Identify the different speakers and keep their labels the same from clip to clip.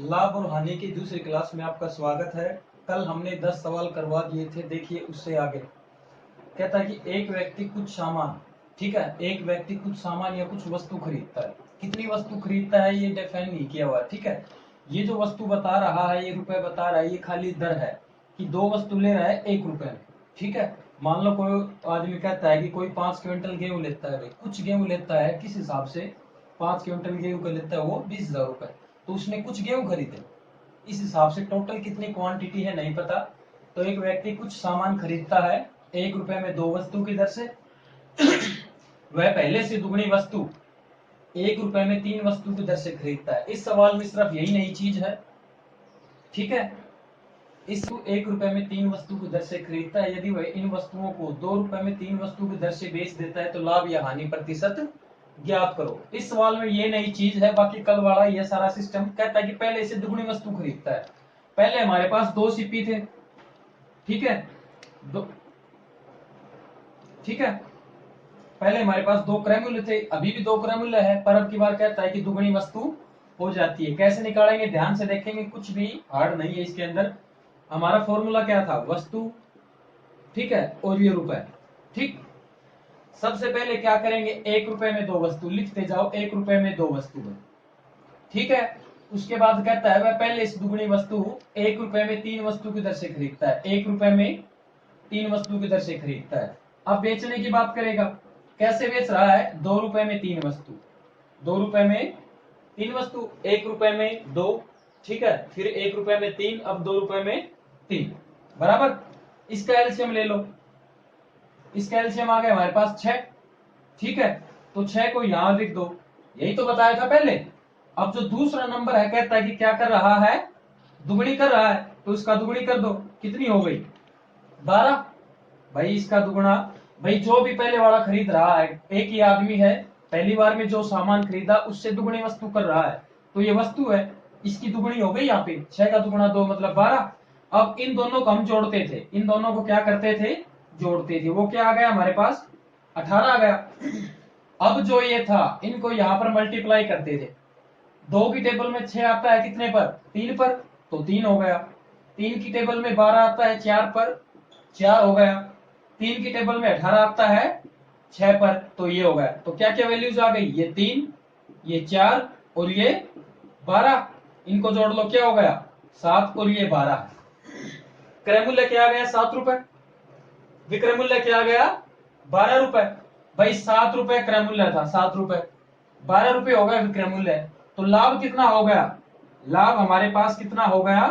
Speaker 1: लाभ और हानि की दूसरी क्लास में आपका स्वागत है। कल हमने 10 सवाल करवा दिए थे। देखिए उससे आगे कहता है कि एक व्यक्ति कुछ सामान, ठीक है, एक व्यक्ति कुछ सामान या कुछ वस्तु खरीदता है। कितनी वस्तु खरीदता है ये डिफाइन नहीं किया हुआ, ठीक है। ये जो वस्तु बता रहा है, ये रुपए बता रहा है, ये खाली दर है कि दो वस्तु ले रहा है 1 रुपए में, ठीक है। मान लो कोई आदमी कहता है कि कोई 5 क्विंटल गेहूं लेता है, भाई कुछ गेहूं लेता है, किस हिसाब से 5 क्विंटल गेहूं का लेता है वो 20,000 रुपए। तो उसने कुछ गेहूं खरीदे, इस हिसाब से टोटल कितनी क्वांटिटी है नहीं पता। तो एक व्यक्ति कुछ सामान खरीदता है 1 रुपए में दो वस्तु की दर से। वह पहले से दुगनी वस्तु 1 रुपए में 3 वस्तु की दर से खरीदता है। इस सवाल में सिर्फ यही नई चीज है, ठीक है। इस 1 रुपए में 3 वस्तु की दर से खरीदता है। यदि वह इन वस्तुओं को 2 रुपए में 3 वस्तु की दर से बेच देता है तो लाभ या हानि प्रतिशत ज्ञात करो। इस सवाल में ये नई चीज है, बाकी कल वाला ये सारा सिस्टम कहता है कि पहले से दुगनी वस्तु खरीदता है। पहले हमारे पास 2 सीपी थे, ठीक है, दो, ठीक है। पहले हमारे पास 2 क्रय मूल्य थे, अभी भी 2 क्रय मूल्य है, पर अब की बार कहता है कि दुगनी वस्तु हो जाती है। कैसे निकालेंगे ध्यान से देखेंगे, कुछ भी हार्ड नहीं है इसके अंदर। हमारा फॉर्मूला क्या था, वस्तु, ठीक है, और ये रुपए, ठीक। सबसे पहले क्या करेंगे, 1 रुपए में दो वस्तु लिखते जाओ, 1 रुपए में दो वस्तु, ठीक है। उसके बाद कहता है वह पहले इस दुगनी वस्तु 1 रुपए में 3 वस्तु की दर से खरीदता है, 1 रुपए में 3 वस्तु की दर से खरीदता है। अब बेचने की बात करेगा, कैसे बेच रहा है, 2 रुपए में 3 वस्तु, 2 रुपए में 3 वस्तु, 1 रुपए में 2, ठीक है, फिर 1 रुपए में 3, अब 2 रुपए में 3 बराबर। इसका एलसीएम ले लो, इसका एलसीएम आ गया हमारे पास 6, ठीक है। तो 6 को यहां लिख दो, यही तो बताया था पहले। अब जो दूसरा नंबर है कहता है कि क्या कर रहा है, दुगनी कर रहा है, तो इसका दुगनी कर दो, कितनी हो गई 12। भाई इसका दुगुना, भाई जो भी पहले वाला खरीद रहा है, एक ही आदमी है, पहली बार में जो सामान खरीदा उससे दुगनी वस्तु कर रहा है, तो ये वस्तु है, इसकी दुगनी हो गई यहाँ पे, 6 का दुगुना 2 मतलब 12। अब इन दोनों को हम जोड़ते थे, इन दोनों को क्या करते थे, जोड़ते थे, वो क्या आ गया हमारे पास 18 आ गया। अब जो ये था इनको यहाँ पर मल्टीप्लाई करते थे, 2 की टेबल में 6 आता है कितने पर, 3 पर, तो 3 हो गया। 3 की टेबल में 12 आता है 4 पर, 4 हो गया। 3 की टेबल में 18 आता है 6 पर, तो ये हो गया। तो क्या क्या वैल्यूज आ गई, ये 3, ये 4 और ये 12। इनको जोड़ लो, क्या हो गया 7 और ये 12। क्रय मूल्य क्या आ गया 7 रुपए, विक्रय मूल्य क्या आ गया 12 रुपए। भाई 7 रुपए क्रय मूल्य था, 7 रुपए, 12 रुपए हो गया विक्रय मूल्य। तो लाभ कितना हो गया, लाभ हमारे पास कितना हो गया,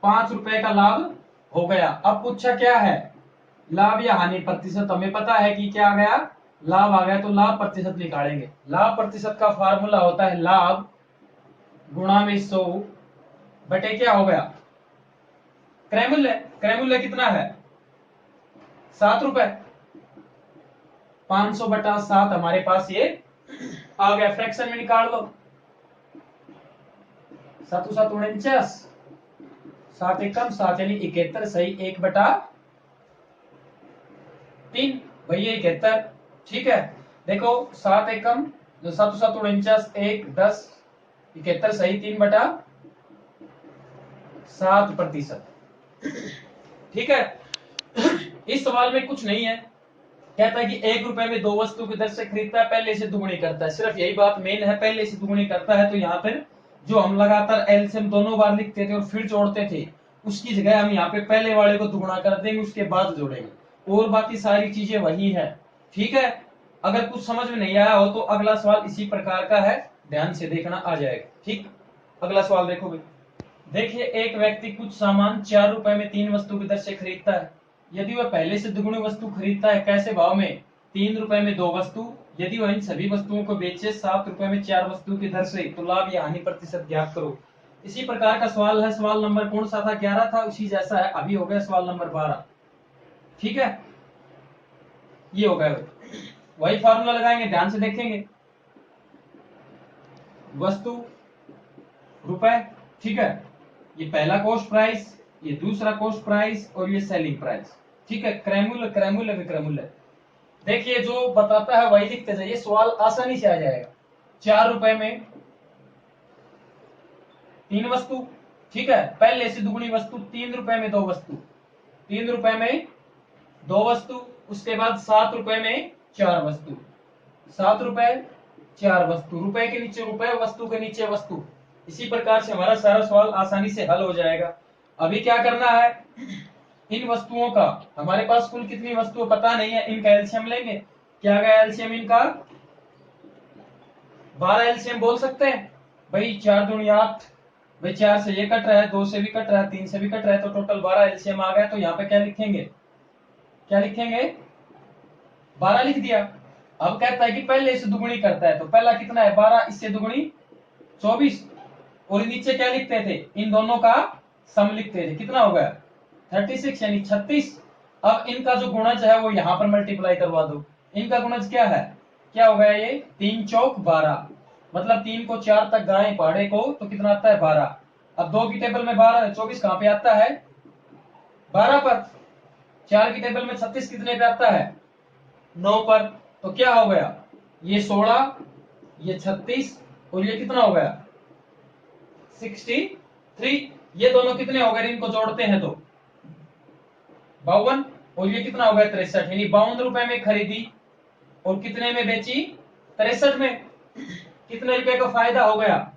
Speaker 1: 5 रुपए का लाभ हो गया। अब पूछा क्या है, लाभ या हानि प्रतिशत, हमें पता है कि क्या आ गया, लाभ आ गया, तो लाभ प्रतिशत निकालेंगे। लाभ प्रतिशत का फार्मूला होता है लाभ गुणा में 100 बटे क्या हो गया, क्रय मूल्य। क्रय मूल्य कितना है 7 रुपए, 500 बटा 7 हमारे पास ये आ गया। फ्रैक्शन में निकाल लो, 7 7 49, 7 एकम 7 यानी 71, सही 1 बटा 3, भैया 71, ठीक है। देखो 7 एकम जो 7 7 49, 1 10 71, सही 3 बटा 7%, ठीक है। इस सवाल में कुछ नहीं है, कहता है कि 1 रुपए में दो वस्तु की दर से खरीदता है, पहले से दुगुनी करता है, सिर्फ यही बात मेन है, पहले से दुगुनी करता है। तो यहाँ पर जो हम लगातार एलसीएम दोनों बार लिखते थे और फिर जोड़ते थे, उसकी जगह हम यहाँ पे पहले वाले को दुगुना कर देंगे, उसके बाद जोड़ेंगे, और बाकी सारी चीजें वही है, ठीक है। अगर कुछ समझ में नहीं आया हो तो अगला सवाल इसी प्रकार का है, ध्यान से देखना, आ जाएगा, ठीक। अगला सवाल देखोगे, देखिए एक व्यक्ति कुछ सामान 4 रुपए में 3 वस्तु की दर से खरीदता है। यदि वह पहले से दुगुनी वस्तु खरीदता है, कैसे भाव में, 3 रुपए में 2 वस्तु। यदि वह इन सभी वस्तुओं को बेचे 7 रुपए में 4 वस्तु की दर से, तो लाभ या हानि प्रतिशत ज्ञात करो। इसी प्रकार का सवाल है, सवाल नंबर कौन सा था, 11 था, उसी जैसा है, अभी हो गया सवाल नंबर 12, ठीक है। ये हो गया, वही फॉर्मूला लगाएंगे, ध्यान से देखेंगे, वस्तु रुपए, ठीक है, ये पहला कॉस्ट प्राइस, ये दूसरा कॉस्ट प्राइस और ये सेलिंग प्राइस, ठीक है। क्रय मूल्य, क्रय मूल्य, विक्रय मूल्य, देखिए जो बताता है वही लिखते जाइए, सवाल आसानी से आ जाएगा। 4 रुपए में तीन वस्तु, ठीक है। पहले से दुगुनी वस्तु, 3 रुपए में 2 वस्तु, 3 रुपए में 2 वस्तु। उसके बाद 7 रुपए में 4 वस्तु, 7 रुपए 4 वस्तु, रुपए के नीचे रुपए, वस्तु के नीचे वस्तु। इसी प्रकार से हमारा सारा सवाल आसानी से हल हो जाएगा। अभी क्या करना है, इन वस्तुओं का, हमारे पास कुल कितनी वस्तु पता नहीं है, इनका एलसीएम लेंगे। क्या गया एलसीएम इनका, 12 एलसीएम बोल सकते हैं भाई, 4 दूनी 8, भाई 4 से ये कट रहा है, 2 से भी कट रहा है, 3 से भी कट रहा है, तो टोटल 12 एलसीएम आ गया। तो यहाँ पे क्या लिखेंगे, क्या लिखेंगे, 12 लिख दिया। अब कहता है कि पहले इसे दुगुनी करता है, तो पहला कितना है 12, इससे दुगुनी 24, और नीचे क्या लिखते थे, इन दोनों का सम लिखते थे, कितना हो गया 36 यानी 36। अब इनका जो गुणज है वो यहाँ पर मल्टीप्लाई करवा दो। इनका गुणज क्या है, क्या हो गया ये, 3 चौक 12, मतलब 3 को 4 तक गाएं पहाड़े को तो कितना आता है 12। अब 2 की टेबल में 12 है, 24 कहां पे आता है 12 पर। 4 की टेबल में 36 कितने पे आता है 9 पर। तो क्या हो गया, ये 16, ये 36, और ये कितना हो गया 63। ये दोनों कितने हो गए, इनको जोड़ते हैं तो 52, और ये कितना हो गया 63, यानी 52 रुपए में खरीदी और कितने में बेची 63 में। कितने रुपए का फायदा हो गया,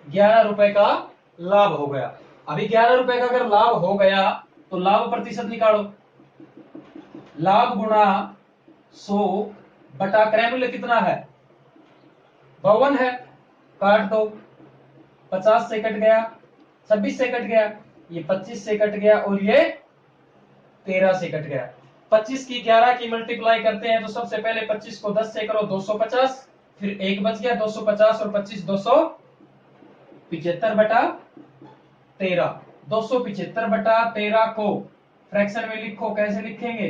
Speaker 1: 11 रुपए का लाभ हो गया। अभी 11 रुपए का अगर लाभ हो गया तो लाभ प्रतिशत निकालो, लाभ गुणा 100 बटा क्रय मूल्य कितना है 52 है, काट दो, 50 से कट गया, 26 से कट गया, ये 25 से कट गया, और ये 13 से कट गया। 25 की 11 की मल्टीप्लाई करते हैं तो सबसे पहले 25 को 10 से करो 250, फिर एक बच गया 250 और 25 275 बटा 13। 275 बटा 13 को फ्रैक्शन में लिखो, कैसे लिखेंगे,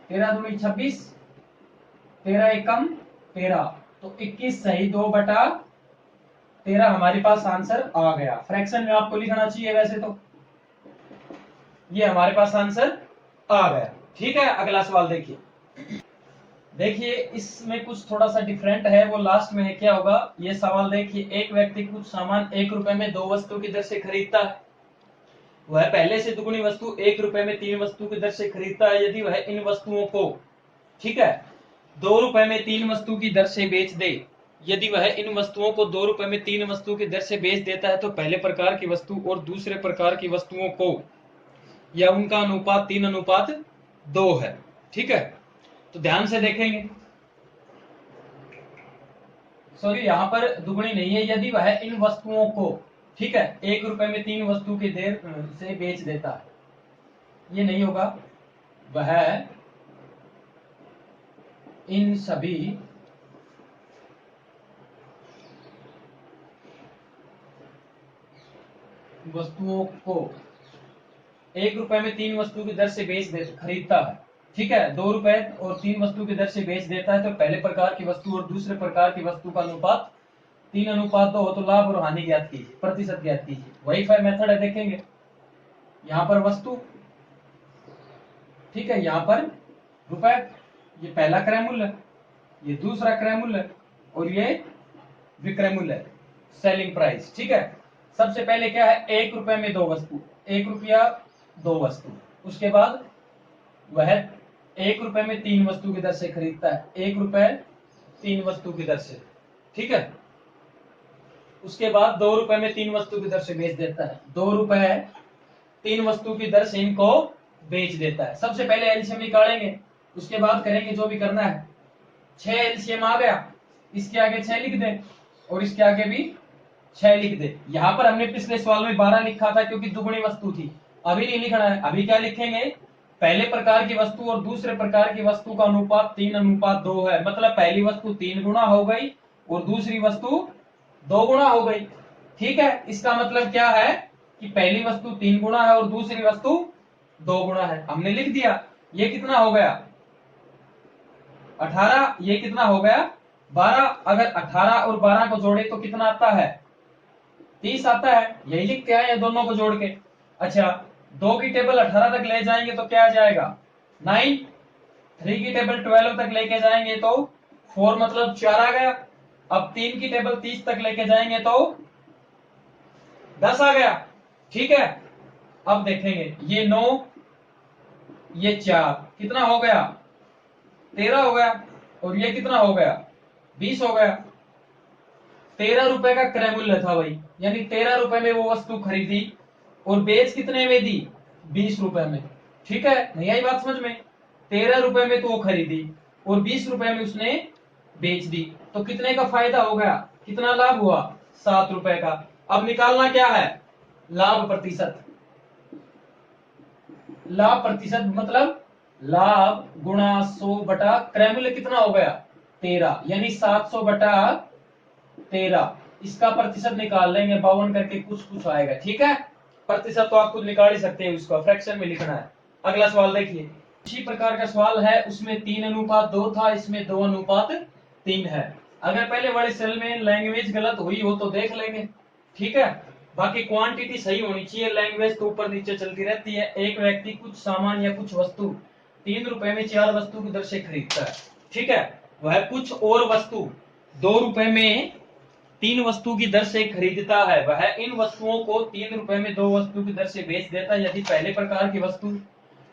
Speaker 1: 13 दूनी 26, 13 एकम 13, तो 21 सही 2 बटा 13 हमारे पास आंसर आ गया। फ्रैक्शन में आपको लिखना चाहिए वैसे तो, ये हमारे पास आंसर आ गया। ठीक है, अगला सवाल देखिए। देखिए इसमें कुछ थोड़ा सा डिफरेंट है, वो लास्ट में है। क्या होगा ये सवाल देखिए, एक व्यक्ति कुछ सामान 1 रुपए में 2 वस्तु की दर से खरीदता है। वह पहले से दुगुनी वस्तु 1 रुपए में 3 वस्तु की दर से खरीदता है। यदि वह इन वस्तुओं को, ठीक है, 2 रुपए में 3 वस्तु की दर से बेच दे, यदि वह इन वस्तुओं को 2 रुपए में 3 वस्तु की दर से बेच देता है तो पहले प्रकार की वस्तु और दूसरे प्रकार की वस्तुओं को, या उनका अनुपात 3:2 है। ठीक है, तो ध्यान से देखेंगे, सॉरी यहाँ पर दुगुनी नहीं है, यदि वह इन वस्तुओं को, ठीक है, 1 रुपए में 3 वस्तु की देर से बेच देता है, ये नहीं होगा, वह इन सभी वस्तुओं को 1 रुपए में 3 वस्तु की दर से खरीदता है, ठीक है, 2 रुपए और 3 वस्तु की दर से बेच देता है, तो पहले प्रकार की वस्तु और दूसरे प्रकार की वस्तु का अनुपात 3:2 हो, तो लाभ और हानि ज्ञात कीजिए, प्रतिशत ज्ञात कीजिए। वही मेथड है, देखेंगे यहाँ पर वस्तु, ठीक है, यहाँ पर रुपए, ये पहला क्रय मूल्य, ये दूसरा क्रय मूल्य, और ये विक्रय मूल्य, सेलिंग प्राइस। ठीक है, सबसे पहले क्या है, 1 रुपए में 2 वस्तु, 1 रुपया 2 वस्तु। उसके बाद वह 1 रुपए में 3 वस्तु की दर से खरीदता है, 1 रुपए 3 वस्तु की दर से, ठीक है। उसके बाद 2 रुपए में 3 वस्तु की दर से बेच देता है, 2 रुपए 3 वस्तु की दर से इनको बेच देता है। सबसे पहले एलसीएम निकालेंगे, उसके बाद करेंगे जो भी करना है। 6 एलसीएम आ गया, इसके आगे 6 लिख दे और इसके आगे भी 6 लिख दे। यहाँ पर हमने पिछले सवाल में 12 लिखा था क्योंकि दुगुनी वस्तु थी, अभी नहीं लिखना है। अभी क्या लिखेंगे, पहले प्रकार की वस्तु और दूसरे प्रकार की वस्तु का अनुपात 3:2 है, मतलब पहली वस्तु 3 गुना हो गई और दूसरी वस्तु 2 गुना हो गई। ठीक है, इसका मतलब क्या है कि पहली वस्तु 3 गुना है और दूसरी वस्तु 2 गुना है, हमने लिख दिया। ये कितना हो गया 18, ये कितना हो गया 12। अगर 18 और 12 को जोड़े तो कितना आता है 30 आता है, यही लिखते हैं दोनों को जोड़ के। अच्छा, 2 की टेबल 18 तक ले जाएंगे तो क्या आ जाएगा 9, 3 की टेबल 12 तक लेके जाएंगे तो 4 मतलब 4 आ गया। अब 3 की टेबल 30 तक लेके जाएंगे तो 10 आ गया, ठीक है। अब देखेंगे ये 9, ये 4, कितना हो गया 13 हो गया, और ये कितना हो गया 20 हो गया। 13 रुपए का क्रय मूल्य था भाई, यानी 13 रुपए में वो वस्तु खरीदी और बेच कितने में दी 20 रुपए में, ठीक है। नहीं आई बात समझ में? 13 रुपए में तो वो खरीदी और 20 रुपए में उसने बेच दी, तो कितने का फायदा हो गया, कितना लाभ हुआ 7 रुपए का। अब निकालना क्या है लाभ प्रतिशत। लाभ प्रतिशत मतलब लाभ गुणा 100 बटा क्रय मूल्य कितना हो गया 13, यानी 700 बटा 13। इसका प्रतिशत निकाल लेंगे 52 करके कुछ कुछ आएगा, ठीक है। प्रतिशत तो आप खुद निकाल ही सकते हैं, उसका फ्रैक्शन में लिखना है। अगला सवाल देखिए, इसी प्रकार का सवाल है, उसमें 3:2 था, इसमें 2:3 है। अगर पहले वाले सेल में लैंग्वेज गलत हुई हो तो देख लेंगे, ठीक है। बाकी क्वांटिटी सही होनी चाहिए, लैंग्वेज तो ऊपर नीचे चलती रहती है। एक व्यक्ति कुछ सामान या कुछ वस्तु 3 रुपए में 4 वस्तु की दर से खरीदता है, ठीक है। वह कुछ और वस्तु 2 रुपए में 3 वस्तु की दर से खरीदता है, वह इन वस्तुओं को 3 रुपए में 2 वस्तु की दर से बेच देता है यदि पहले प्रकार की वस्तु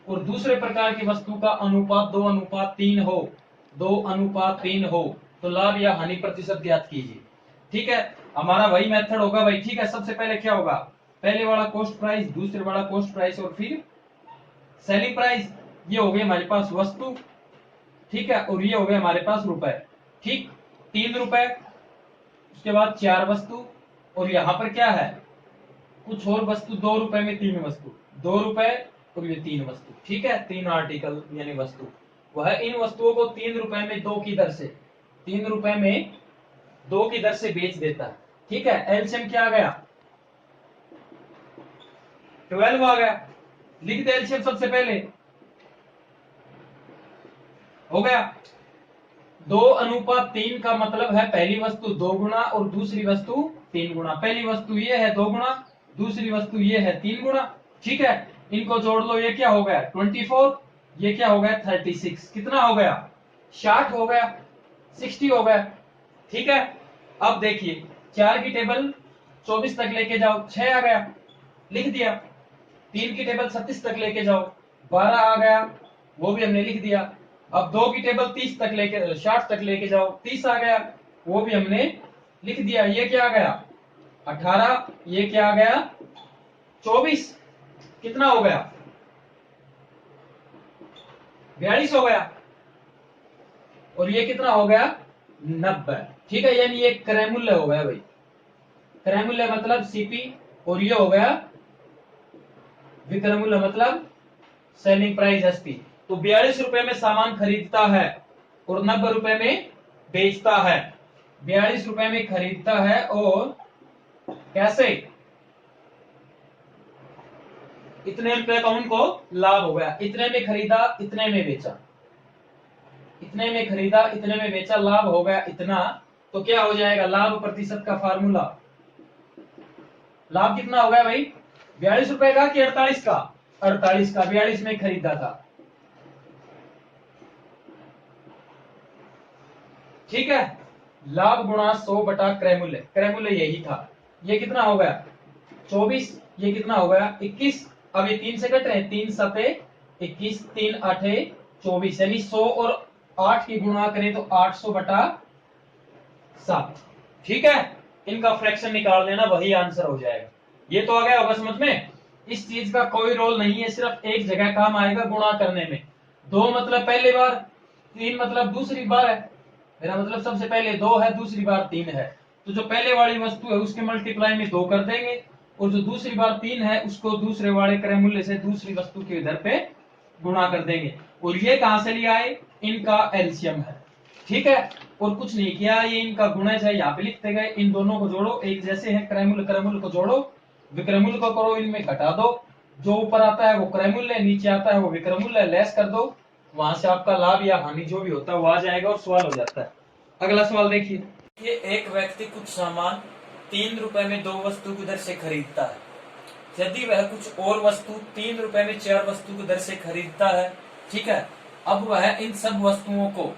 Speaker 1: और दूसरे प्रकार की वस्तु का अनुपात 2:3 हो, 2:3 हो, तो लाभ या हानि प्रतिशत ज्ञात कीजिए, ठीक है। हमारा वही मेथड होगा भाई, ठीक है। सबसे पहले क्या होगा, पहले वाला कॉस्ट प्राइस, दूसरे वाला कॉस्ट प्राइस और फिर सेलिंग प्राइस। ये हो गई हमारे पास वस्तु, ठीक है, और ये हो गए हमारे पास रुपए, ठीक। 3 रुपए, उसके बाद 4 वस्तु, और यहाँ पर क्या है कुछ और वस्तु 2 रुपए में 3 वस्तु, 2 रुपए और ये 3 वस्तु, ठीक है। 3 आर्टिकल यानी वस्तु, वह इन वस्तुओं को 3 रुपए में 2 की दर से, 3 रुपए में 2 की दर से बेच देता है, ठीक है। एलसीएम क्या आ गया 12 आ गया, लिख दे एलसीएम सबसे पहले, हो गया 2:3 का मतलब है पहली वस्तु 2 गुना और दूसरी वस्तु 3 गुना। पहली वस्तु ये है 2 गुना, दूसरी वस्तु ये है 3 गुना, ठीक है। इनको जोड़ लो, ये क्या हो गया 24, ये क्या हो गया 36, कितना हो गया 60 हो गया, 60 हो गया, ठीक है। अब देखिए 4 की टेबल 24 तक लेके जाओ, 6 आ गया, लिख दिया। 3 की टेबल 36 तक लेके जाओ, 12 आ गया, वो भी हमने लिख दिया। अब 2 की टेबल 30 तक लेके 60 तक लेके जाओ, 30 आ गया, वो भी हमने लिख दिया। ये क्या आ गया 18, ये क्या आ गया 24, कितना हो गया 42 हो गया, और ये कितना हो गया 90, ठीक है। यानी ये क्रय मूल्य हो गया भाई, क्रय मूल्य मतलब सीपी, और ये हो गया विक्रय मूल्य मतलब सेलिंग प्राइस एसपी। तो 42 रुपए में सामान खरीदता है और 90 रुपए में बेचता है। 42 रुपए में खरीदता है और कैसे इतने रुपए का उनको लाभ हो गया, इतने में खरीदा इतने में बेचा, इतने में खरीदा इतने में बेचा, लाभ हो गया इतना। तो क्या हो जाएगा लाभ प्रतिशत का फार्मूला, लाभ कितना हो गया भाई 42 रुपए का कि 48 का, 48 का, 42 में खरीदा था, ठीक है। लाभ गुणा 100 बटा क्रय मूल्य, क्रय मूल्य यही था। ये कितना हो गया 24, ये कितना हो गया 21। अब ये 3 से कट रहे, 3 सते 21, 3 आठे 24, यानी 100 और 8 की गुणा करें तो 800 बटा 7, ठीक है। इनका फ्रैक्शन निकाल लेना, वही आंसर हो जाएगा। ये तो आ गया होगा समझ में। इस चीज का कोई रोल नहीं है, सिर्फ एक जगह काम आएगा गुणा करने में। 2 मतलब पहली बार, 3 मतलब दूसरी बार है, मेरा मतलब सबसे पहले 2 है, दूसरी बार 3 है, तो जो पहले वाली वस्तु है उसके मल्टीप्लाई में 2 कर देंगे, और जो दूसरी बार 3 है उसको दूसरे वाले क्रय मूल्य से दूसरी वस्तु के दर पे गुणा कर देंगे। और ये कहां से लिया है, इनका एलसीएम है, ठीक है। और कुछ नहीं किया, ये इनका गुणज है, यहाँ पे लिखते गए। इन दोनों को जोड़ो, एक जैसे है, क्रय मूल्य को जोड़ो, विक्रय मूल्य को करो, इनमें घटा दो, जो ऊपर आता है वो क्रय मूल्य, नीचे आता है वो विक्रय मूल्य, लेस कर दो, वहां से आपका लाभ या हानि जो भी होता है वो आ जाएगा और सवाल हो जाता है। अगला सवाल देखिए, ये एक व्यक्ति कुछ सामान 3 रुपए में 2 वस्तु की दर से खरीदता है, यदि वह कुछ और वस्तु 3 रुपए में 4 वस्तु की दर से खरीदता है, ठीक है। अब वह इन सब वस्तुओं को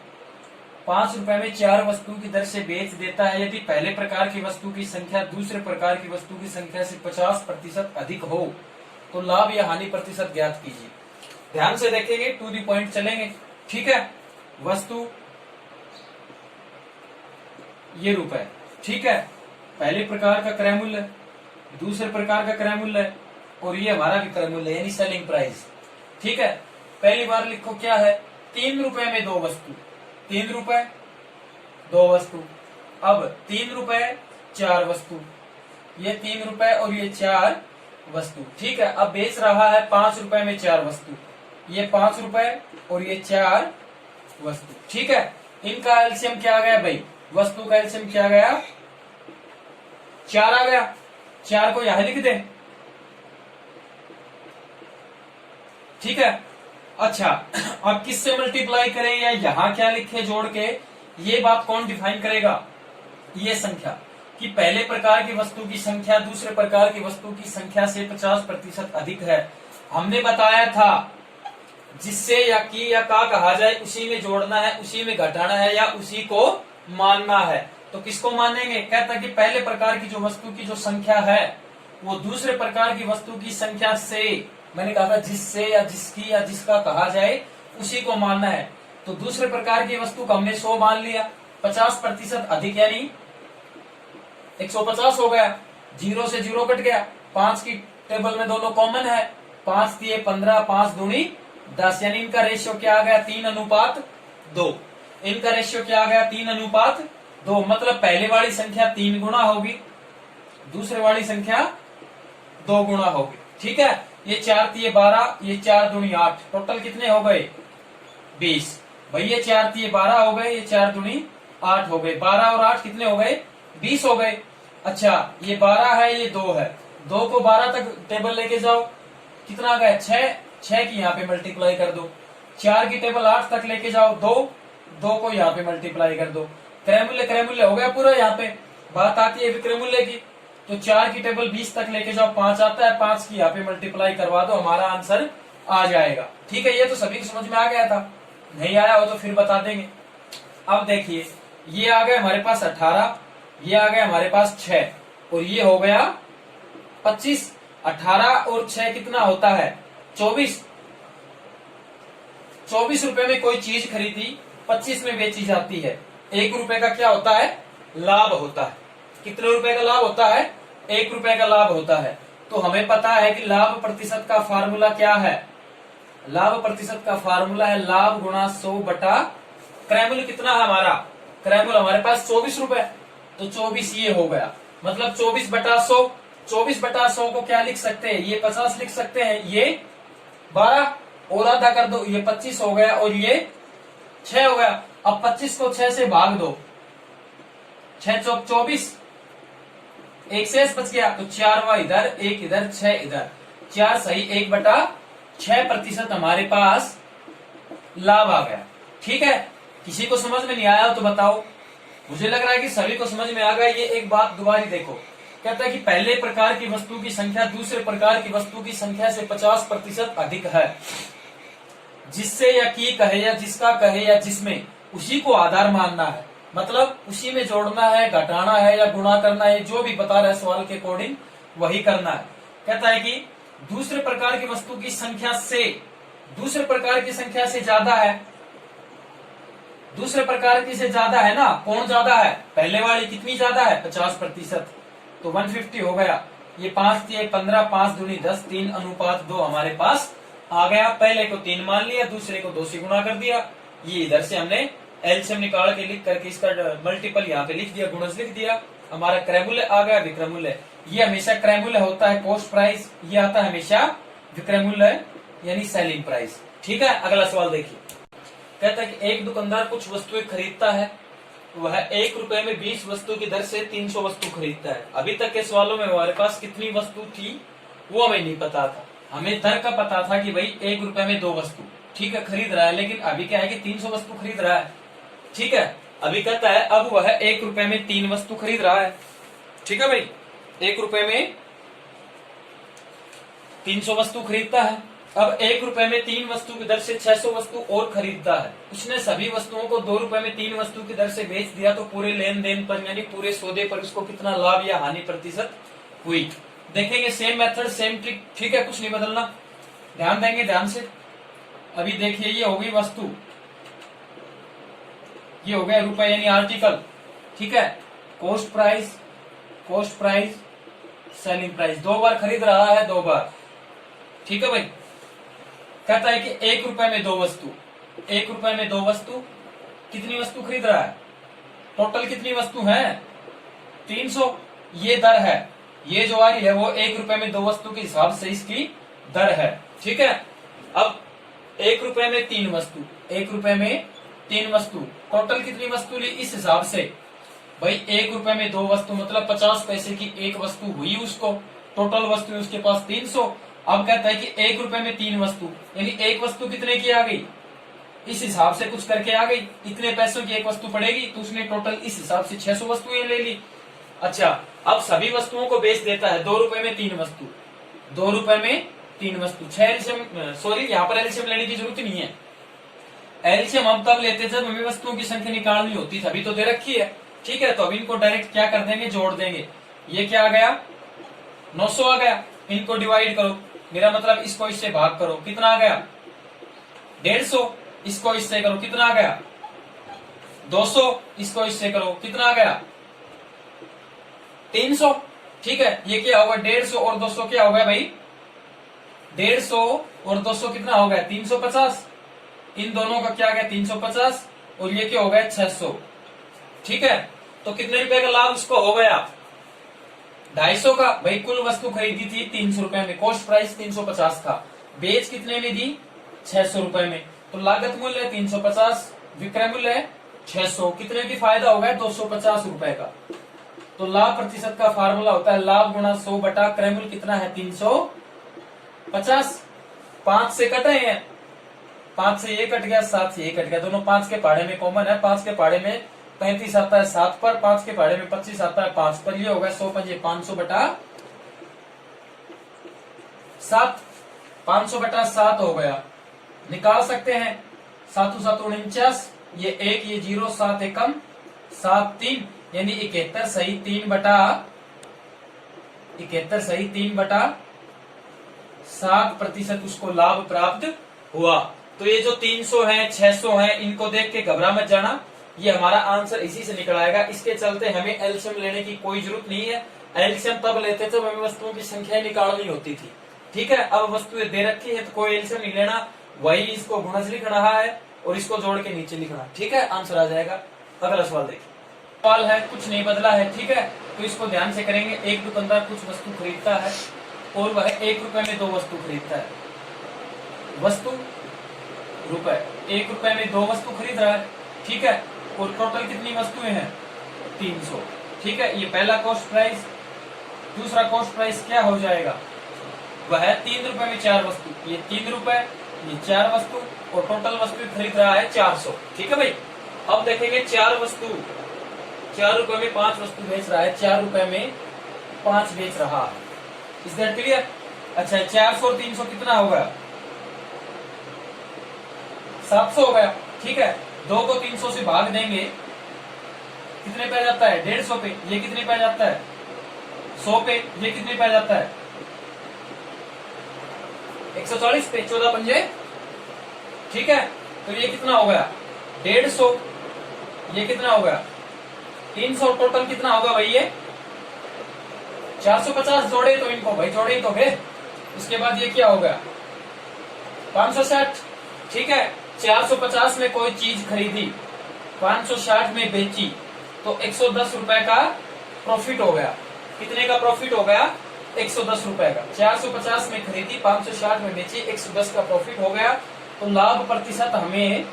Speaker 1: ₹5 में 4 वस्तु की दर से बेच देता है यदि पहले प्रकार की वस्तु की संख्या दूसरे प्रकार की वस्तु की संख्या से 50% अधिक हो तो लाभ या हानि प्रतिशत ज्ञात कीजिए। ध्यान से देखेंगे, टू दी पॉइंट चलेंगे। ठीक है, वस्तु ये रुपए, ठीक है, पहले प्रकार का क्रय मूल्य, दूसरे प्रकार का क्रय मूल्य और ये हमारा विक्रय मूल्य यानी सेलिंग प्राइस। ठीक है, पहली बार लिखो क्या है, ₹3 में 2 वस्तु, ₹3 2 वस्तु। अब ₹3 4 वस्तु, ये ₹3 और ये 4 वस्तु। ठीक है, अब बेच रहा है ₹5 में 4 वस्तु, ये ₹5 और ये 4 वस्तु। ठीक है, इनका एलसीएम क्या आ गया भाई, वस्तु का एलसीएम क्या आ गया, 4 आ गया। 4 को यहां लिख दे। ठीक है, अच्छा अब किससे मल्टीप्लाई करें या यहाँ क्या लिखे जोड़ के, ये बात कौन डिफाइन करेगा, ये संख्या कि पहले प्रकार की वस्तु की संख्या दूसरे प्रकार की वस्तु की संख्या से 50% अधिक है। हमने बताया था जिससे या की या का कहा जाए उसी में जोड़ना है, उसी में घटाना है या उसी को मानना है। तो किसको मानेंगे, कहता कि पहले प्रकार की जो वस्तु की जो संख्या है वो दूसरे प्रकार की वस्तु की संख्या से, मैंने कहा था जिससे या जिसकी या जिसका कहा जाए उसी को मानना है। तो दूसरे प्रकार की वस्तु को हमने 100 मान लिया, 50% अधिक यानी 150 हो गया, 0 से 0 कट गया, 5 की टेबल में दोनों कॉमन है, 5 दिए 15, 5 दूनी 10, यानी इनका रेशियो क्या आ गया, 3:2। इनका रेशियो क्या आ गया, 3:2। मतलब पहले वाली संख्या 3 गुना होगी, दूसरे वाली संख्या 2 गुना होगी। ठीक है, ये 4 दिए 12, ये 4 दूनी 8, टोटल कितने हो गए 20। भाई ये 4 दिए 12 हो गए, ये 4 दूनी 8 हो गए, 12 और 8 कितने हो गए 20 हो गए। अच्छा ये 12 है, ये 2 है, 2 को 12 तक टेबल लेके जाओ, कितना आ गया 6 की यहाँ पे मल्टीप्लाई कर दो, 4 की टेबल 8 तक लेके जाओ, 2 को यहाँ पे मल्टीप्लाई कर दो, क्रय मूल्य हो गया पूरा। यहाँ पे बात आती है विक्रय मूल्य की, तो 4 की टेबल 20 तक लेके जाओ, 5 आता है, 5 की यहाँ पे मल्टीप्लाई करवा दो, हमारा आंसर आ जाएगा। ठीक है, ये तो सभी को समझ में आ गया था, नहीं आया हो तो फिर बता देंगे। अब देखिए ये आ गया हमारे पास 18, ये आ गया हमारे पास 6 और ये हो गया 25। 18 और 6 कितना होता है 24। 24 रुपए में कोई चीज खरीदी 25 में बेची जाती है, ₹1 का क्या होता है, लाभ होता है। कितने रुपए का लाभ होता है, ₹1 का लाभ होता है। तो हमें पता है कि लाभ प्रतिशत का फार्मूला क्या है, लाभ प्रतिशत का फार्मूला है लाभ गुणा 100 बटा क्रय मूल्य। कितना है हमारा क्रय मूल्य, हमारे पास ₹24, तो 24 ये हो गया, मतलब 24 बटा 100। 24 बटा 100 को क्या लिख सकते हैं, ये 50 लिख सकते हैं, ये 12 और आधा कर दो, ये 25 हो गया और ये 6 हो गया। अब 25 को 6 से भाग दो, 6 चौक 24, एक शेष बच गया, तो 4 इधर 1 इधर 6 इधर, 4 सही 1/6% हमारे पास लाभ आ गया। ठीक है, किसी को समझ में नहीं आया हो तो बताओ, मुझे लग रहा है कि सभी को समझ में आ गया। ये एक बात दोबारा देखो, कहता है कि पहले प्रकार की वस्तु की संख्या दूसरे प्रकार की वस्तु की संख्या से 50% अधिक है, जिससे या की कहे या जिसका कहे या जिसमें, उसी को आधार मानना है, मतलब उसी में जोड़ना है, घटाना है या गुणा करना है, जो भी बता रहा है सवाल के अकॉर्डिंग वही करना है। कहता है कि दूसरे प्रकार की वस्तु की संख्या से दूसरे प्रकार की संख्या से ज्यादा है, दूसरे प्रकार की से ज्यादा है ना, कौन ज्यादा है, पहले वाली कितनी ज्यादा है 50%, तो 150 हो गया। ये 5 दिए 15, 5 दूनी 10, 3:2 हमारे पास आ गया। पहले को 3 मान लिया, दूसरे को 2 से गुणा कर दिया, ये इधर से हमने एलसीएम निकाल के लिख करके इसका मल्टीपल यहाँ पे लिख दिया, गुणज लिख दिया, हमारा क्रय मूल्य आ गया, विक्रय मूल्य। ये हमेशा क्रय मूल्य होता है कॉस्ट प्राइस, ये आता है हमेशा विक्रय मूल्य यानी सेलिंग प्राइस। ठीक है, अगला सवाल देखिए, कहता है कि एक दुकानदार कुछ वस्तुएं खरीदता है, वह ₹1 में 20 वस्तु की दर से 300 वस्तु खरीदता है। अभी तक के सवालों में हमारे पास कितनी वस्तु थी वो हमें नहीं पता था, हमें दर का पता था कि भाई ₹1 में 2 वस्तु ठीक है खरीद रहा है, लेकिन अभी क्या है कि 300 वस्तु खरीद रहा है। ठीक है, अभी कहता है अब वह ₹1 में 3 वस्तु खरीद रहा है। ठीक है भाई, ₹1 में 300 वस्तु खरीदता है। अब 1 रुपए में 3 वस्तु की दर से 600 वस्तु और खरीदता है। उसने सभी वस्तुओं को 2 रुपए में 3 वस्तु की दर से बेच दिया तो पूरे लेन देन पर यानी पूरे सौदे पर उसको कितना लाभ या हानि प्रतिशत हुई। देखेंगे सेम मेथड सेम ट्रिक, ठीक है, कुछ नहीं बदलना, ध्यान देंगे ध्यान से। अभी देखिए ये हो गई वस्तु, ये हो गया रुपए यानी आर्टिकल, ठीक है। कॉस्ट प्राइस सेलिंग प्राइस, 2 बार खरीद रहा है, 2 बार, ठीक है भाई। कहता है कि 1 रुपए में 2 वस्तु, 1 रुपए में 2 वस्तु, कितनी वस्तु खरीद रहा है, टोटल कितनी वस्तु है 300, ये दर है, ये जो आ रही है वो 1 रुपए में 2 वस्तु के हिसाब से इसकी दर है, ठीक है। अब 1 रुपए में 3 वस्तु, 1 रुपए में 3 वस्तु, टोटल कितनी वस्तु ली इस हिसाब से भाई 1 रुपए में 2 वस्तु मतलब 50 पैसे की एक वस्तु हुई उसको, टोटल वस्तु उसके पास 300। अब कहता है कि 1 रुपए में 3 वस्तु यानी एक वस्तु कितने की आ गई, इस हिसाब से कुछ करके आ गई, इतने पैसों की एक वस्तु पड़ेगी तो उसने टोटल इस हिसाब से 600 वस्तुएं ले ली। अच्छा, अब सभी वस्तुओं को बेच देता है 2 रुपए में 3 वस्तु, 2 रुपए में 3 वस्तु, 6 एलसीएम, सॉरी यहाँ पर एलसीएम लेने की जरूरत नहीं है, एलसीएम हम तब लेते जब हमें वस्तुओं की संख्या निकालनी होती थी, अभी तो दे रखी है, ठीक है। तो अब इनको डायरेक्ट क्या कर देंगे, जोड़ देंगे, ये क्या आ गया 900 आ गया, इनको डिवाइड करो, मेरा मतलब इसको इससे भाग करो, कितना आ गया 150, इसको इससे करो कितना आ गया 200, इसको इससे करो कितना आ गया 300, ठीक है। ये क्या होगा 150 और 200 क्या हो गया भाई 150 और 200 कितना हो गया 350, इन दोनों का क्या गया 350 और ये क्या हो गया 600, ठीक है। तो कितने रुपए का लाभ उसको हो गया 250 का, भाई कुल वस्तु खरीदी थी 300 रुपए में, कॉस्ट प्राइस 350 था, बेच कितने में दी 600 रुपए में, तो लागत मूल्य है 350, विक्रय मूल्य है 600, कितने की फायदा हो गया 250 रुपए का। तो लाभ प्रतिशत का फार्मूला होता है लाभ गुणा 100 बटा क्रय मूल्य कितना है 350, 5 से कट रहे हैं, 5 से ये कट गया, 7 से ये कट गया, दोनों 5 के पहाड़े में कॉमन है, 5 के पहाड़े में 35 आता है 7 पर, 5 के पहाड़े में 25 आता है 5 पर, ये होगा 100 पंजे 500 बटा 7, 500 बटा 7 हो गया, निकाल सकते हैं 7 7 49, ये 1 ये 0, 7 एकम 7 3 यानी 71 सही 3 बटा 7% उसको लाभ प्राप्त हुआ। तो ये जो 300 है 600 है इनको देख के घबरा मत जाना, ये हमारा आंसर इसी से निकल आएगा, इसके चलते हमें एलसीएम लेने की कोई जरूरत नहीं है, एलसीएम तब लेते जब हमें वस्तुओं की संख्या निकालनी होती थी, ठीक है। अब वस्तुएं दे रखी है तो कोई एलसीएम नहीं लेना, वही इसको गुणज लिख रहा है और इसको जोड़ के नीचे लिखना, ठीक है, आंसर आ जाएगा। अगला सवाल देखिए, सवाल है कुछ नहीं बदला है, ठीक है, तो इसको ध्यान से करेंगे। एक दुकानदार कुछ वस्तु खरीदता है और वह 1 रुपए में 2 वस्तु खरीदता है, वस्तु रुपए, 1 रुपए में 2 वस्तु खरीद रहा है, ठीक है, और टोटल कितनी वस्तुएं हैं 300, ठीक है। ये पहला कॉस्ट प्राइस, दूसरा कॉस्ट प्राइस क्या हो जाएगा, वह है 3 रुपए में 4 वस्तु, ये 3 रुपए ये 4 वस्तु और टोटल वस्तु खरीद रहा है 400, ठीक है भाई। अब देखेंगे 4 वस्तु, 4 रुपए में 5 वस्तु बेच रहा है, 4 रुपए में 5 बेच रहा है, इज दैट क्लियर। अच्छा 400 और 300 कितना होगा 700 हो गया, ठीक है। 2 को 300 से भाग देंगे कितने पे आ जाता है 150 पे, ये कितने पे आ जाता है 100 पे, ये कितने पे आ जाता है 140 पे, 14 पंजे, ठीक है। तो ये कितना हो गया 150, ये कितना हो गया 300, टोटल कितना होगा भाई ये 450, जोड़े तो इनको भाई जोड़े तो गए, उसके बाद ये क्या हो गया 560, ठीक है। 450 में कोई चीज खरीदी 560 में बेची तो 110 रुपए का प्रॉफिट हो गया, कितने का प्रॉफिट हो गया 110 रुपए का, 450 में खरीदी 560 में बेची 110 का प्रॉफिट हो गया। तो लाभ प्रतिशत हमें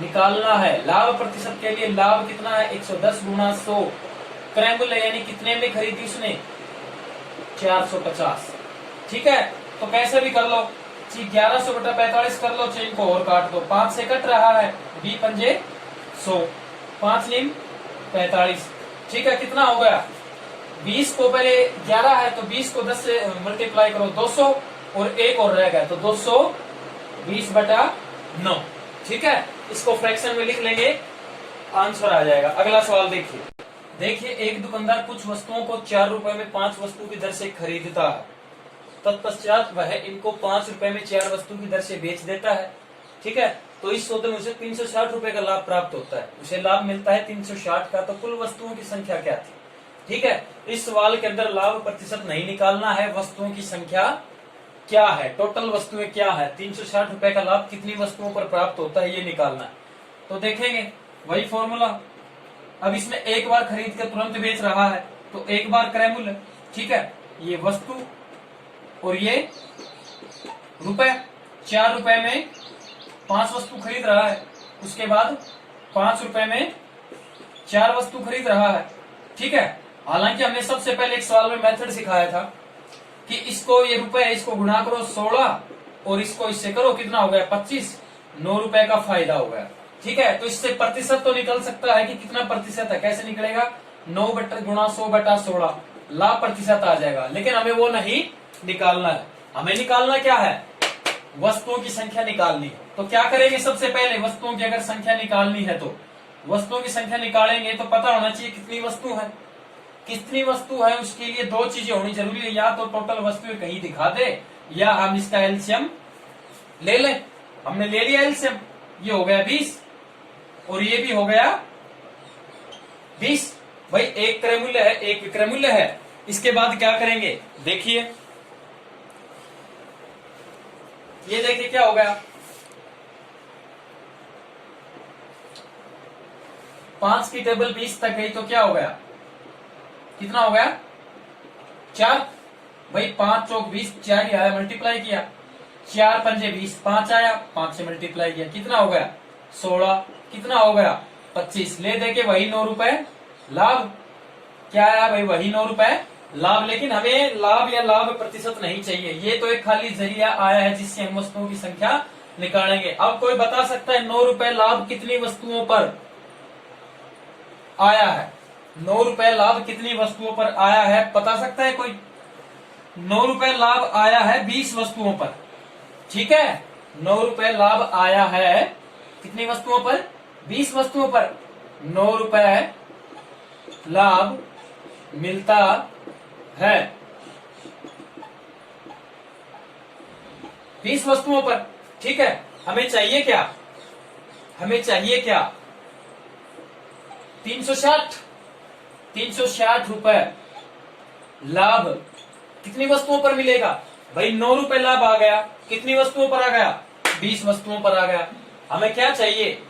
Speaker 1: निकालना है, लाभ प्रतिशत के लिए लाभ कितना है 110 गुणा 100, क्रय मूल्य यानी कितने में खरीदी उसने 450, ठीक है। तो कैसे भी कर लो, 1100 बटा 45 कर लो, चेन को और काट दो, 5 से कट रहा है 20 पंजे 100, 5 नीम 45, ठीक है। कितना हो गया 20 को पहले 11 है तो 20 को 10 से मल्टीप्लाई करो 200 और एक और रह गया तो 200 20/9। ठीक है, इसको फ्रैक्शन में लिख लेंगे, आंसर आ जाएगा। अगला सवाल देखिए। देखिए, एक दुकानदार कुछ वस्तुओं को 4 रुपए में 5 वस्तु की दर से खरीदता है, तत्पश्चात वह इनको 5 रुपए में 4 वस्तु की दर से बेच देता है। ठीक है, तो इस सौदे में उसे 360 रुपए का लाभ प्राप्त होता है। उसे लाभ मिलता है 360 का, तो कुल वस्तुओं की संख्या क्या थी? ठीक है, इस सवाल के अंदर लाभ प्रतिशत नहीं निकालना है, वस्तुओं की संख्या क्या है, टोटल वस्तुएं क्या है, 360 रुपए का लाभ कितनी वस्तुओं पर प्राप्त होता है, ये निकालना है। तो देखेंगे वही फॉर्मूला। अब इसमें एक बार खरीद के तुरंत बेच रहा है, तो एक बार क्रय मूल्य। ठीक है, ये वस्तु और ये रुपए, 4 रुपए में 5 वस्तु खरीद रहा है, उसके बाद 5 रुपए में 4 वस्तु खरीद रहा है। ठीक है, हालांकि हमने सबसे पहले एक सवाल में मेथड सिखाया था कि इसको, ये रुपए इसको गुणा करो 16 और इसको इससे करो, कितना हो गया 25, 9 रुपए का फायदा हो गया। ठीक है, तो इससे प्रतिशत तो निकल सकता है कि कितना प्रतिशत है, कैसे निकलेगा, 9 गुणा 100/16 लाभ प्रतिशत आ जाएगा, लेकिन हमें वो नहीं निकालना है। हमें निकालना क्या है, वस्तुओं की संख्या निकालनी है। तो क्या करेंगे, सबसे पहले वस्तुओं की अगर संख्या निकालनी है तो वस्तुओं की संख्या निकालेंगे, तो पता होना चाहिए कितनी वस्तु है। कितनी वस्तु है उसके लिए 2 चीजें होनी जरूरी है, या तो टोटल वस्तुएं कहीं दिखा दे, या हम इसका एलसीएम ले लें। हमने ले लिया एलसीएम, ये हो गया 20 और ये भी हो गया 20। भाई एक क्रय मूल्य है, एक विक्रय मूल्य है। इसके बाद क्या करेंगे, देखिए, ये देखिए क्या हो गया, 5 की टेबल 20 तक गई, तो क्या हो गया, कितना हो गया 4। भाई 5 चौक 20, 4 ही आया, मल्टीप्लाई किया, 4 पंजे 20, 5 आया, 5 से मल्टीप्लाई किया, कितना हो गया 16, कितना हो गया 25। ले दे के वही 9 रुपए लाभ, क्या आया भाई, वही 9 रुपए लाभ। लेकिन हमें लाभ या लाभ प्रतिशत नहीं चाहिए, ये तो एक खाली जरिया आया है जिससे हम वस्तुओं की संख्या निकालेंगे। अब कोई बता सकता है 9 रुपए लाभ कितनी वस्तुओं पर आया है, 9 रुपए लाभ कितनी वस्तुओं पर आया है, बता सकता है कोई? 9 रुपए लाभ आया है 20 वस्तुओं पर। ठीक है, 9 रुपए लाभ आया है कितनी वस्तुओं पर, 20 वस्तुओं पर। 9 रुपए लाभ मिलता है 20 वस्तुओं पर। ठीक है, हमें चाहिए क्या, हमें चाहिए क्या, 360 रुपए लाभ कितनी वस्तुओं पर मिलेगा। भाई 9 रुपए लाभ आ गया, कितनी वस्तुओं पर आ गया, 20 वस्तुओं पर आ गया। हमें क्या चाहिए,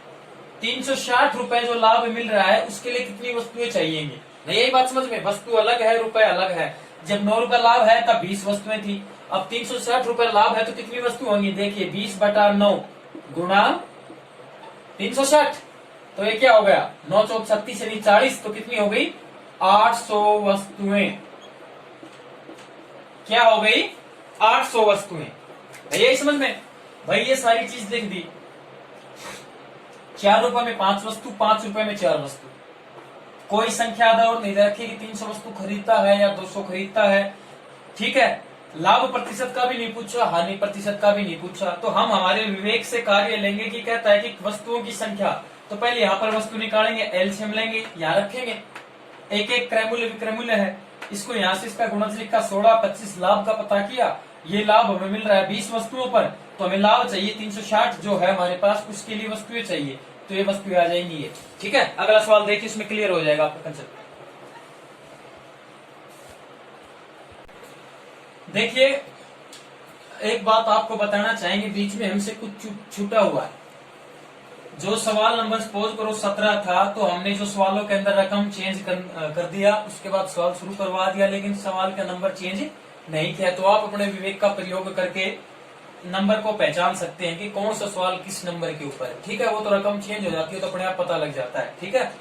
Speaker 1: 360 रुपए जो लाभ मिल रहा है उसके लिए कितनी वस्तुएं चाहिएंगी। नहीं, यही बात समझ में, वस्तु अलग है, रुपए अलग है। जब 9 रुपए लाभ है तब 20 वस्तुएं थी, अब 360 रुपए लाभ है तो कितनी वस्तु होंगी, देखिए 20/9 गुणा 360, तो ये क्या हो गया, 9 चौक 36 यानी 40, तो कितनी हो गई 800 वस्तुएं। क्या हो गई 800 वस्तुएं। यही समझ में, भाई ये सारी चीज लिख दी, 4 रुपए में 5 वस्तु, 5 रुपए में 4 वस्तु। कोई संख्या आधा और नहीं रखी कि 300 वस्तु खरीदता है या 200 खरीदता है। ठीक है, लाभ प्रतिशत का भी नहीं पूछा, हानि प्रतिशत का भी नहीं पूछा। तो हम हमारे विवेक से कार्य लेंगे कि कहता है कि वस्तुओं की संख्या, तो पहले यहाँ पर वस्तु निकालेंगे, एलसीएम लेंगे, यहाँ रखेंगे, एक एक क्रय मूल्य विक्रय मूल्य है, इसको यहाँ से इसका गुणज लिखा, 16 25 लाभ का पता किया, ये लाभ हमें मिल रहा है 20 वस्तुओं पर, तो हमें लाभ चाहिए 360 जो है हमारे पास, उसके लिए वस्तुएं चाहिए, तो ये वस्तुएं आ जाएंगी ये। ठीक है, अगला सवाल देखिए, इसमें क्लियर हो जाएगा आपका कंसेप्ट। देखिए, एक बात आपको बताना चाहेंगे, बीच में हमसे कुछ छूटा हुआ है। जो सवाल नंबर सपोज करो 17 था, तो हमने जो सवालों के अंदर रकम चेंज कर दिया, उसके बाद सवाल शुरू करवा दिया, लेकिन सवाल का नंबर चेंज नहीं किया। तो आप अपने विवेक का प्रयोग करके नंबर को पहचान सकते हैं कि कौन सा सवाल किस नंबर के ऊपर है। ठीक है, वो तो रकम चेंज हो जाती है तो अपने आप पता लग जाता है। ठीक है,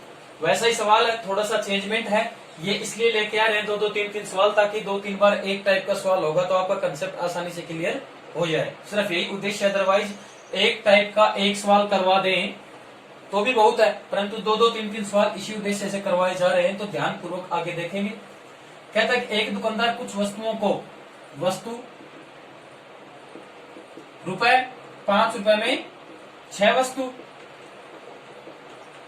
Speaker 1: वैसा ही सवाल है, थोड़ा सा चेंजमेंट है, ये इसलिए लेके आ रहे हैं 2-2 3-3 सवाल, ताकि 2-3 बार एक टाइप का सवाल होगा तो आपका कंसेप्ट आसानी से क्लियर हो जाए। सिर्फ यही उद्देश्य है, अदरवाइज एक टाइप का एक सवाल करवा दें तो भी बहुत है, परंतु 2-2 3-3 सवाल इसी उद्देश्य से करवाए जा रहे हैं। तो ध्यान पूर्वक आगे देखेंगे। कहता है कि एक दुकानदार कुछ वस्तुओं को, वस्तु रुपए 5 रुपए में 6 वस्तु,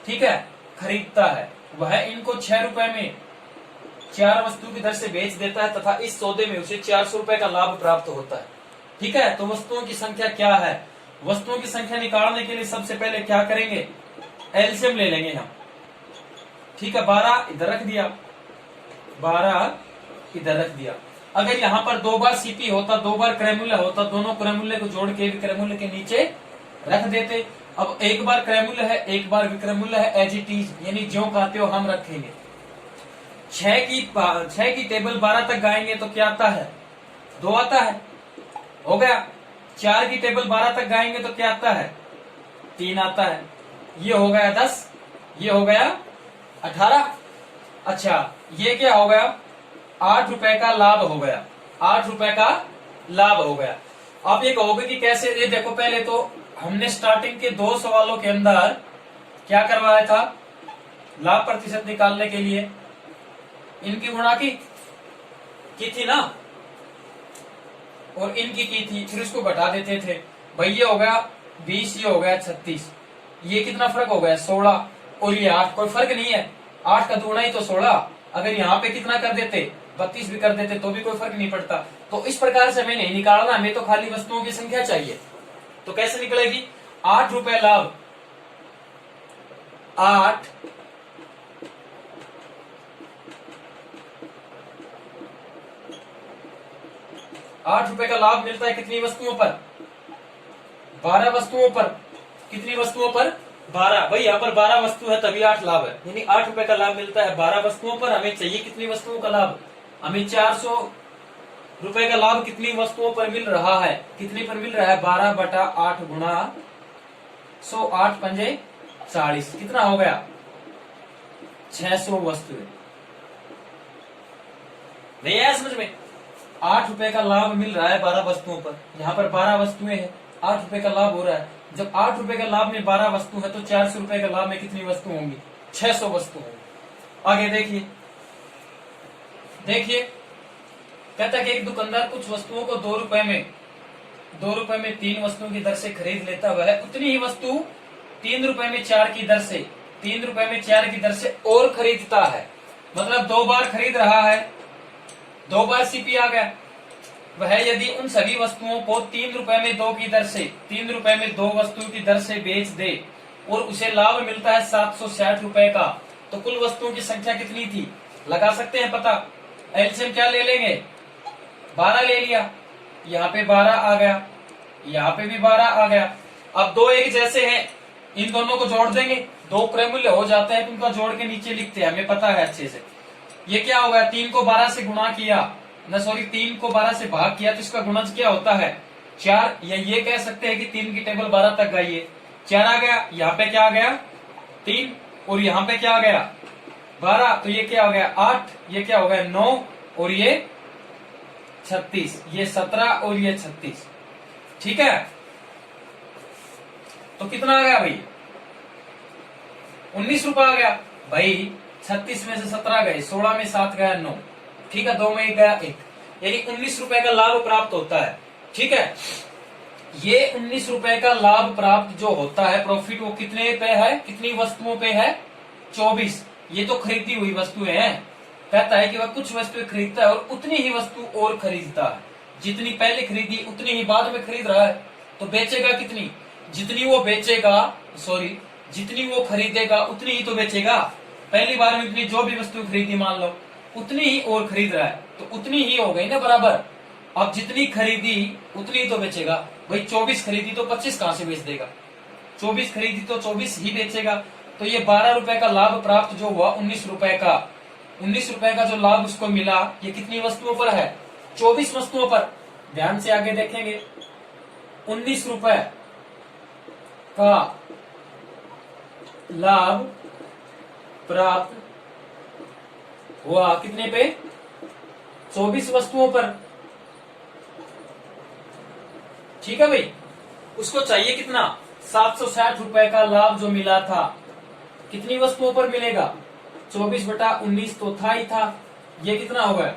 Speaker 1: ठीक है, खरीदता है। वह इनको 6 रुपए में 4 वस्तु की दर से बेच देता है तथा इस सौदे में उसे 400 रुपए का लाभ प्राप्त होता है। ठीक है, तो वस्तुओं की संख्या क्या है? वस्तुओं की संख्या निकालने के लिए सबसे पहले क्या करेंगे? एलसीएम ले लेंगे हम। ठीक है, 12 इधर रख दिया, 12 इधर रख दिया। अगर यहाँ पर 2 बार सीपी होता, 2 बार क्रय मूल्य होता, दोनों क्रय मूल्य को जोड़ के विक्रय मूल्य के नीचे रख देते। अब एक बार क्रय मूल्य है, एक बार विक्रय मूल्य है, एज इट इज, यानी ज्यो कहते हो हम रखेंगे। 6 की टेबल 12 तक गाएंगे तो क्या आता है? 2 आता है, हो गया। 4 की टेबल 12 तक गाएंगे तो क्या आता है? 3 आता है। ये हो गया 10, ये हो गया 18। अच्छा, ये क्या हो गया? 8 रुपए का लाभ हो गया, 8 रुपए का लाभ हो गया। आप ये कहोगे कि कैसे? ये देखो, पहले तो हमने स्टार्टिंग के 2 सवालों के अंदर क्या करवाया था? लाभ प्रतिशत निकालने के लिए इनकी गुणा की थी ना, और इनकी की थी, फिर उसको घटा देते थे। भाई ये हो गया 20, ये हो गया 36, ये कितना फर्क हो गया? 16, और ये 8, कोई फर्क नहीं है। 8 का दूना ही तो 16। अगर यहाँ पे कितना कर देते? 32 भी कर देते तो भी कोई फर्क नहीं पड़ता। तो इस प्रकार से हमें नहीं निकालना, हमें तो खाली वस्तुओं की संख्या चाहिए। तो कैसे निकलेगी? 8 रुपए लाभ, 8 रुपए का लाभ मिलता है कितनी वस्तुओं पर? 12 वस्तुओं पर। कितनी वस्तुओं पर? 12। भाई यहाँ पर 12 वस्तु है तभी 8 लाभ है, यानी 8 रुपए का लाभ मिलता है 12 वस्तुओं पर। हमें चाहिए कितनी वस्तुओं का लाभ? हमें 400 रुपए का लाभ कितनी वस्तुओं पर मिल रहा है? कितनी पर मिल रहा है? 12/8 गुणा 100, 8 पंजे 40, कितना हो गया? 600 वस्तुएं। नहीं आया समझ में? 8 रुपए का लाभ मिल रहा है 12 वस्तुओं पर। यहाँ पर 12 वस्तुएं हैं, 8 रुपए का लाभ हो रहा है। जब 8 रुपए का लाभ में 12 वस्तु है तो 400 रुपए का लाभ में कितनी वस्तु होंगी? 600 वस्तु होंगी। आगे देखिए, कहता है कि एक दुकानदार कुछ वस्तुओं को 2 रुपए में 3 वस्तुओं की दर से खरीद लेता हुआ है, उतनी ही वस्तु 3 रुपए में 4 की दर से 3 रुपए में 4 की दर से और खरीदता है। मतलब 2 बार खरीद रहा है, 2 बार सीपी आ गया। वह यदि उन सभी वस्तुओं को 3 रुपए में 2 की दर से 3 रुपए में 2 वस्तु की दर से बेच दे और उसे लाभ मिलता है 760 रुपए का, तो कुल वस्तुओं की संख्या कितनी थी? लगा सकते हैं पता। एलसीएम क्या ले लेंगे? 12 ले लिया, यहाँ पे 12 आ गया, यहाँ पे भी 12 आ गया। अब 2 एक जैसे हैं, इन दोनों को जोड़ देंगे, 2 क्रय मूल्य हो जाते हैं तो उनका जोड़ के नीचे लिखते हैं, हमें पता है अच्छे से। ये क्या होगा? 3 को 12 से गुणा किया, 3 को 12 से भाग किया तो इसका गुणज क्या होता है? 4। या ये कह सकते हैं कि 3 की टेबल 12 तक गई है, 4 आ गया, यहाँ पे क्या आ गया? 3, और यहाँ पे क्या आ गया? 12, तो ये क्या हो गया? 8, ये क्या हो गया? 9, और ये 36, ये 17 और ये 36। ठीक है, तो कितना आ गया भाई? 19 रुपए आ गया भाई। 36 में से 17 गए, 16 में 7 गया 9, ठीक है, 2 में 1 गया 1, यानी 19 रुपए का लाभ प्राप्त होता है। ठीक है, ये 19 रुपए का लाभ प्राप्त जो होता है प्रॉफिट, वो कितने पे है? कितनी वस्तुओं पे है? 24। ये तो खरीदी हुई वस्तुएं हैं। कहता है कि वह कुछ वस्तुएं खरीदता है और उतनी ही वस्तु और खरीदता है, जितनी पहले खरीदी उतनी ही बाद में खरीद रहा है। तो बेचेगा कितनी? जितनी वो बेचेगा, सॉरी, जितनी वो खरीदेगा उतनी ही तो बेचेगा। पहली बार में इतनी जो भी वस्तु खरीदी मान लो, उतनी ही और खरीद रहा है, तो उतनी ही हो गई ना बराबर। अब जितनी खरीदी उतनी ही तो बेचेगा। भाई 24 खरीदी तो 25 कहां से बेच देगा? 24 खरीदी तो 24 ही बेचेगा। तो ये 12 रुपए का लाभ प्राप्त जो हुआ 19 रुपए का, 19 रुपए का जो लाभ उसको मिला, ये कितनी वस्तुओं पर है? 24 वस्तुओं पर। ध्यान से आगे देखेंगे, 19 रुपए का लाभ प्राप्त हुआ कितने पे? 24 वस्तुओं पर। ठीक है भाई, उसको चाहिए कितना? 760 रुपए का लाभ जो मिला था, कितनी वस्तुओं पर मिलेगा? 24/19 तो था ही था। ये कितना हो गया?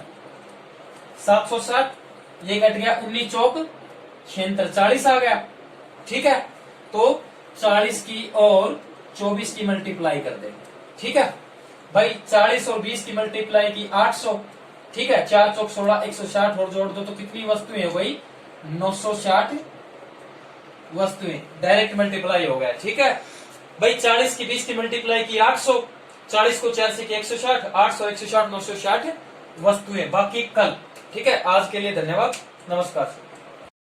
Speaker 1: 760, ये कट गया 19 चौक 76, 40 आ गया। ठीक है, तो 40 की और 24 की मल्टीप्लाई कर देंगे। ठीक है भाई, 40 और 20 की मल्टीप्लाई की 800। ठीक है, 4 चौक 16, 160 और जोड़ दो तो कितनी वस्तुएं हो गई? 960 वस्तुएं। डायरेक्ट मल्टीप्लाई हो गया। ठीक है भाई, 40 की 20 की मल्टीप्लाई की 800, 40 को 4 से की 160, 800 160 960 वस्तुएं, बाकी कल। ठीक है, आज के लिए धन्यवाद, नमस्कार।